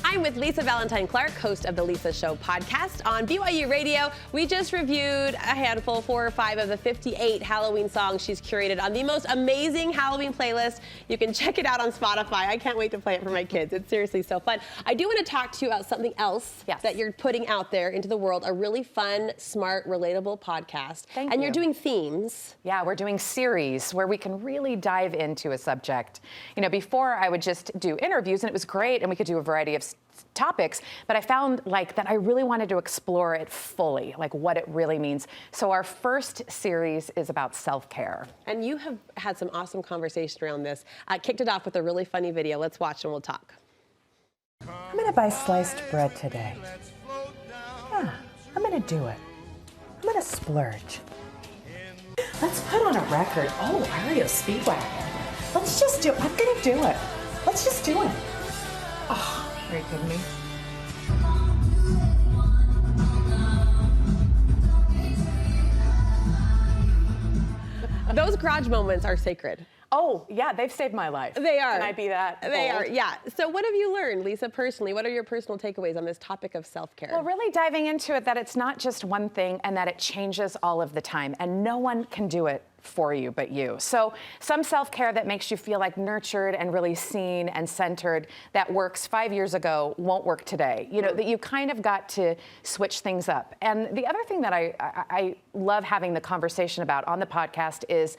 I'm with Lisa Valentine Clark, host of the Lisa Show podcast on BYU Radio. We just reviewed a handful, 4 or 5 of the 58 Halloween songs she's curated on the most amazing Halloween playlist. You can check it out on Spotify. I can't wait to play it for my kids. It's seriously so fun. I do want to talk to you about something else that you're putting out there into the world, a really fun, smart, relatable podcast. Thank you. And you're doing themes. Yeah, we're doing series where we can really dive into a subject. You know, before I would just do interviews and it was great and we could do a variety of topics, but I found that I really wanted to explore it fully, like what it really means. So our first series is about self-care. And you have had some awesome conversation around this. I kicked it off with a really funny video. Let's watch and we'll talk. I'm gonna buy sliced bread today. Yeah, I'm gonna do it. I'm gonna splurge. Let's put on a record. Oh, Ario Speedwagon. Let's just do it. I'm gonna do it. Let's just do it. Oh, are you kidding me? Those garage moments are sacred. Oh, yeah, they've saved my life. They are. Can I be that bold? They are, yeah. So what have you learned, Lisa, personally? What are your personal takeaways on this topic of self-care? Well, really diving into it, that it's not just one thing and that it changes all of the time, and no one can do it for you but you. So some self-care that makes you feel like nurtured and really seen and centered that works 5 years ago won't work today. You know, that you kind of got to switch things up. And the other thing that I love having the conversation about on the podcast is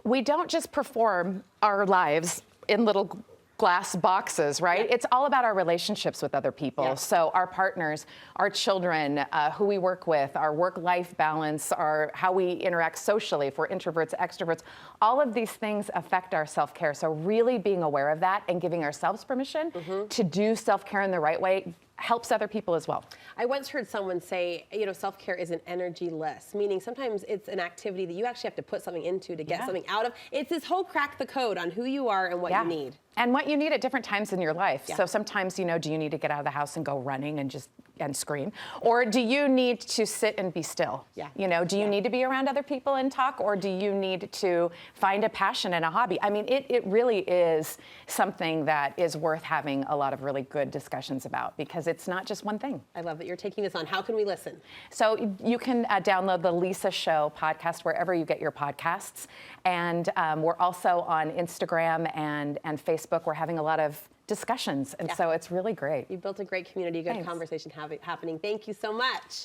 we don't just perform our lives in little glass boxes, right? Yeah. It's all about our relationships with other people. Yeah. So our partners, our children, who we work with, our work-life balance, how we interact socially, if we're introverts, extroverts, all of these things affect our self-care. So really being aware of that and giving ourselves permission to do self-care in the right way helps other people as well. I once heard someone say, you know, self-care isn't energy-less, meaning sometimes it's an activity that you actually have to put something into to get something out of. It's this whole crack the code on who you are and what you need. And what you need at different times in your life. Yeah. So sometimes, you know, do you need to get out of the house and go running and scream? Or do you need to sit and be still? Yeah. You know, do you need to be around other people and talk, or do you need to find a passion and a hobby? I mean, it really is something that is worth having a lot of really good discussions about, because it's not just one thing. I love that you're taking this on. How can we listen? So you can download the Lisa Show podcast wherever you get your podcasts. And we're also on Instagram and Facebook. We're having a lot of discussions. And so it's really great. You've built a great community, good conversation happening. Thank you so much.